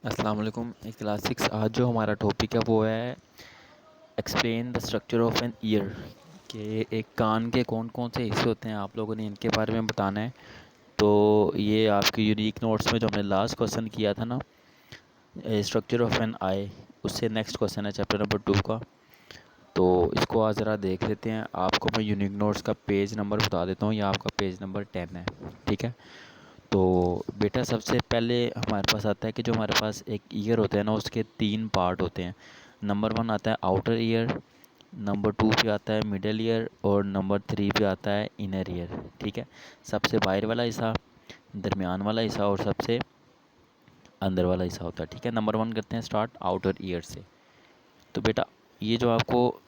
अस्सलाम वालेकुम। क्लास 6 आज जो हमारा टॉपिक है वो है explain the structure of an ear. कि एक कान के कौन कौन से हिस्से होते हैं, आप लोगों ने इनके बारे में बताना है। तो ये आपके यूनिक नोट्स में जो हमने लास्ट क्वेश्चन किया था ना, स्ट्रक्चर ऑफ एन आई, उससे नेक्स्ट क्वेश्चन है चैप्टर नंबर 2 का। तो इसको आज ज़रा देख लेते हैं। आपको मैं यूनिक नोट्स का पेज नंबर बता देता हूँ, ये आपका पेज नंबर 10 है। ठीक है। तो बेटा सबसे पहले हमारे पास आता है कि जो हमारे पास एक ईयर होता है ना, उसके 3 पार्ट होते हैं। नंबर 1 आता है आउटर ईयर, नंबर 2 पे आता है मिडल ईयर और नंबर 3 पे आता है इनर ईयर। ठीक है। सबसे बाहर वाला हिस्सा, दरमियान वाला हिस्सा और सबसे अंदर वाला हिस्सा होता है। ठीक है। नंबर 1 करते हैं स्टार्ट आउटर ईयर से। तो बेटा ये जो आपको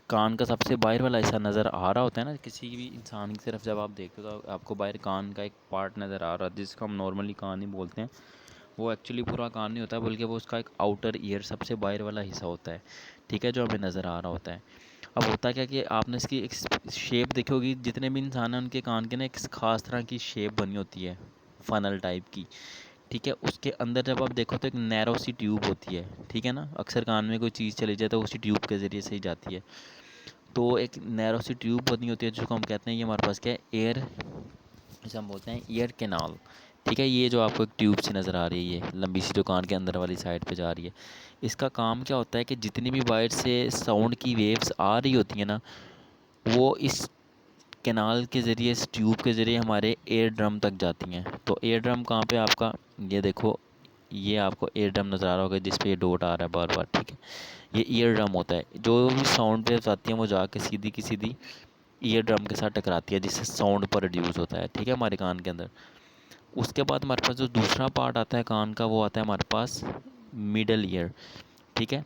कान का सबसे बाहर वाला हिस्सा नज़र आ रहा होता है ना, किसी भी इंसान की तरफ जब आप देखते हो तो आपको बाहर कान का एक पार्ट नज़र आ रहा है जिसको हम नॉर्मली कान ही बोलते हैं। वो एक्चुअली पूरा कान नहीं होता, बल्कि वो उसका एक आउटर ईयर सबसे बाहर वाला हिस्सा होता है। ठीक है, जो हमें नज़र आ रहा होता है। अब होता क्या कि आपने इसकी एक शेप देखी होगी, जितने भी इंसान हैं उनके कान के ना एक ख़ास तरह की शेप बनी होती है, फनल टाइप की। ठीक है। उसके अंदर जब आप देखो तो एक नैरो सी ट्यूब होती है। ठीक है ना, अक्सर कान में कोई चीज़ चली जाए तो उसी ट्यूब के ज़रिए से ही जाती है। तो एक नैरो सी ट्यूब बनी होती है जिसको हम कहते हैं, ये हमारे पास क्या है, एयर, जिसे हम बोलते हैं ईयर कैनाल। ठीक है। ये जो आपको एक ट्यूब सी नज़र आ रही है, ये लंबी सी जो कान के अंदर वाली साइड पे जा रही है, इसका काम क्या होता है कि जितनी भी बाहर से साउंड की वेव्स आ रही होती हैं ना, वो इस कैनाल के ज़रिए, इस ट्यूब के ज़रिए हमारे एयर ड्रम तक जाती हैं। तो एयर ड्रम कहाँ पे आपका, ये देखो, ये आपको एयर ड्रम नज़र आ रहा होगा जिस पे ये डॉट आ रहा है बार बार। ठीक है। ये ईयर ड्रम होता है। जो भी साउंड वेव्स आती हैं वो जाके सीधी की सीधी ईयर ड्रम के साथ टकराती है, जिससे साउंड प्रोड्यूस होता है। ठीक है, हमारे कान के अंदर। उसके बाद हमारे पास जो दूसरा पार्ट आता है कान का, वो आता है हमारे पास मिडल ईयर। ठीक है।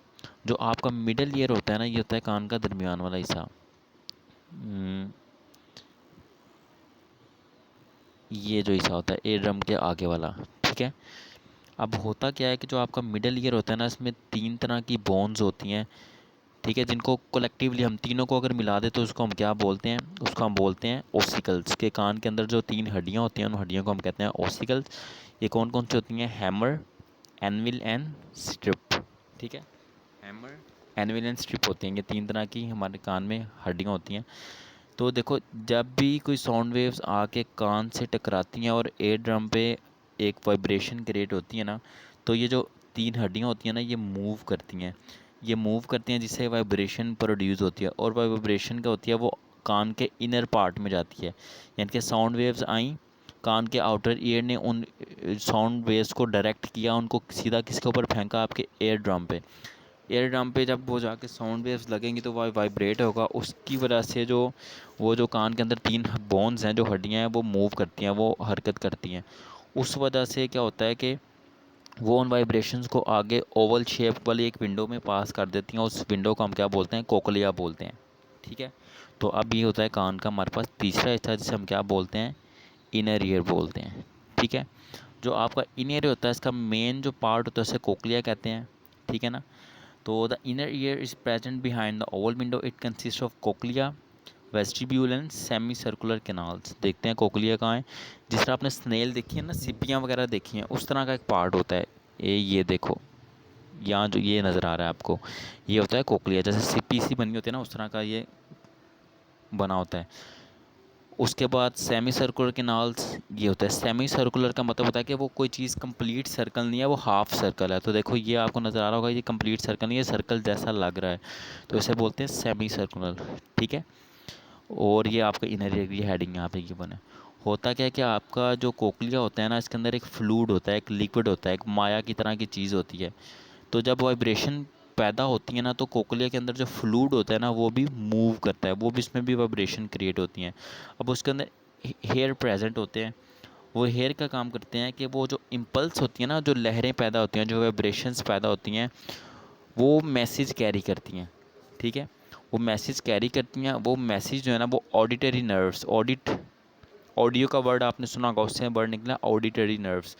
जो आपका मिडल ईयर होता है ना, ये होता है कान का दरमियान वाला हिस्सा। ये जो हिस्सा होता है एयर ड्रम के आगे वाला। ठीक है। अब होता क्या है कि जो आपका मिडल ईयर होता है ना, इसमें 3 तरह की बोन्स होती हैं। ठीक है। जिनको कलेक्टिवली हम तीनों को अगर मिला दें तो उसको हम क्या बोलते हैं, उसको हम बोलते हैं ओसिकल्स। के कान के अंदर जो 3 हड्डियाँ होती हैं, उन हड्डियों को हम कहते हैं ओसिकल्स। ये कौन कौन सी होती हैं, हैमर, एनविल एंड स्ट्रिप। ठीक है। हैमर, एनविल एंड स्ट्रिप होती हैं, ये 3 तरह की हमारे कान में हड्डियाँ होती हैं। तो देखो, जब भी कोई साउंड वेव्स आके कान से टकराती हैं और एयर ड्रम पे एक वाइब्रेशन क्रिएट होती है ना, तो ये जो 3 हड्डियाँ होती हैं ना, ये मूव करती हैं। ये मूव करती हैं जिससे वाइब्रेशन प्रोड्यूस होती है, और वाइब्रेशन क्या होती है, वो कान के इनर पार्ट में जाती है। यानी कि साउंड वेव्स आई, कान के आउटर ईयर ने उन साउंड वेव्स को डायरेक्ट किया, उनको सीधा किसके ऊपर फेंका, आपके एयर ड्रम पे। एयर ड्रम पे जब वो जाके साउंड वेव्स लगेंगी तो वो वाइब्रेट होगा, उसकी वजह से जो वो जो कान के अंदर 3 बोन्स हैं, जो हड्डियां हैं, वो मूव करती हैं, वो हरकत करती हैं। उस वजह से क्या होता है कि वो उन वाइब्रेशंस को आगे ओवल शेप वाली एक विंडो में पास कर देती हैं। उस विंडो को हम क्या बोलते हैं, कोकलिया बोलते हैं। ठीक है। तो अब ये होता है कान का हमारे पास तीसरा हिस्सा, जिसे हम क्या बोलते हैं, इनर ईयर बोलते हैं। ठीक है। जो आपका इनर ईयर होता है, इसका मेन जो पार्ट होता है उसे कोकलिया कहते हैं। ठीक है ना। तो the inner year is present behind the Oval window. It consist of cochlea, vestibule and semi circular canals. देखते हैं कोक्लिया कहाँ है। जिस तरह आपने स्नेल देखी है ना, सिपियाँ वगैरह देखी हैं, उस तरह का एक पार्ट होता है। ये देखो, यहाँ जो ये नज़र आ रहा है आपको, ये होता है कोक्लिया। जैसे सिपी सी बनी होती है ना, उस तरह का ये बना होता है। उसके बाद सेमी सर्कुलर कैनाल्स, ये होता है। सेमी सर्कुलर का मतलब होता है कि वो कोई चीज़ कंप्लीट सर्कल नहीं है, वो हाफ सर्कल है। तो देखो, ये आपको नज़र आ रहा होगा, ये कंप्लीट सर्कल नहीं है, सर्कल जैसा लग रहा है, तो इसे बोलते हैं सेमी सर्कुलर। ठीक है। और ये आपका इनर एयर की हेडिंग यहाँ पे गिवन है। होता क्या है कि आपका जो कोक्लिया होता है ना, इसके अंदर एक फ्लूइड होता है, एक लिक्विड होता है, एक माया की तरह की चीज़ होती है। तो जब वाइब्रेशन पैदा होती है ना, तो कोक्लिया के अंदर जो फ्लूइड होता है ना, वो भी मूव करता है, वो भी, इसमें भी वाइब्रेशन क्रिएट होती हैं। अब उसके अंदर हेयर प्रेजेंट होते हैं। वो हेयर का काम करते हैं कि वो जो इम्पल्स होती हैं ना, जो लहरें पैदा होती हैं, जो वाइब्रेशंस पैदा होती हैं, वो मैसेज कैरी करती हैं। ठीक है। वो मैसेज कैरी करती हैं। वो मैसेज जो है ना, वो ऑडिटरी नर्व्स, ऑडियो का वर्ड आपने सुना होगा, उससे वर्ड निकला ऑडिटरी नर्व्स,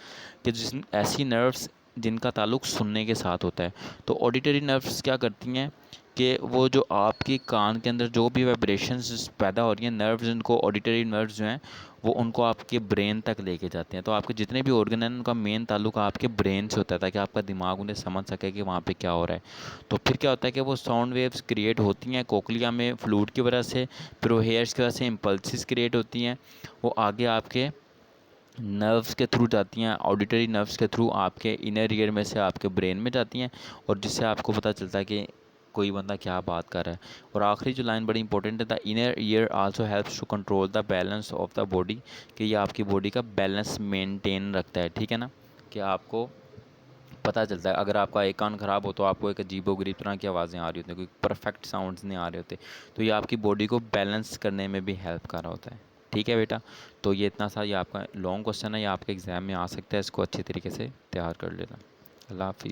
कि जिस ऐसी नर्व्स जिनका ताल्लुक सुनने के साथ होता है। तो ऑडिटरी नर्व्स क्या करती हैं कि वो जो आपके कान के अंदर जो भी वाइब्रेशंस पैदा हो रही हैं, नर्व्स उनको, ऑडिटरी नर्व्स जो हैं वो उनको आपके ब्रेन तक लेके जाते हैं। तो आपके जितने भी ऑर्गन हैं उनका मेन ताल्लुक आपके ब्रेन से होता है, ताकि आपका दिमाग उन्हें समझ सके कि वहाँ पे क्या हो रहा है। तो फिर क्या होता है कि वो साउंड वेव्स क्रिएट होती हैं कोकलिया में फ्लूइड की वजह से, फिर वो हेयर्स की वजह से इम्पल्सिस क्रिएट होती हैं, वो आगे आपके नर्व्स के थ्रू जाती हैं, ऑडिटरी नर्व्स के थ्रू आपके इनर ईयर में से आपके ब्रेन में जाती हैं, और जिससे आपको पता चलता है कि कोई बंदा क्या बात कर रहा है। और आखिरी जो लाइन बड़ी इंपॉर्टेंट है, the inner ear also helps to control the balance of the body, कि ये आपकी बॉडी का बैलेंस मेंटेन रखता है, ठीक है ना। कि आपको पता चलता है अगर आपका एक कान ख़राब हो तो आपको एक अजीबोगरीब तरह की आवाज़ें आ रही होती हैं, कोई परफेक्ट साउंड्स नहीं आ रहे होते, तो ये आपकी बॉडी को बैलेंस करने में भी हेल्प कर रहा होता है। ठीक है बेटा, तो ये इतना सा, ये आपका लॉन्ग क्वेश्चन है, ये आपके एग्ज़ाम में आ सकता है, इसको अच्छी तरीके से तैयार कर लेना। अल्लाह हाफिज़।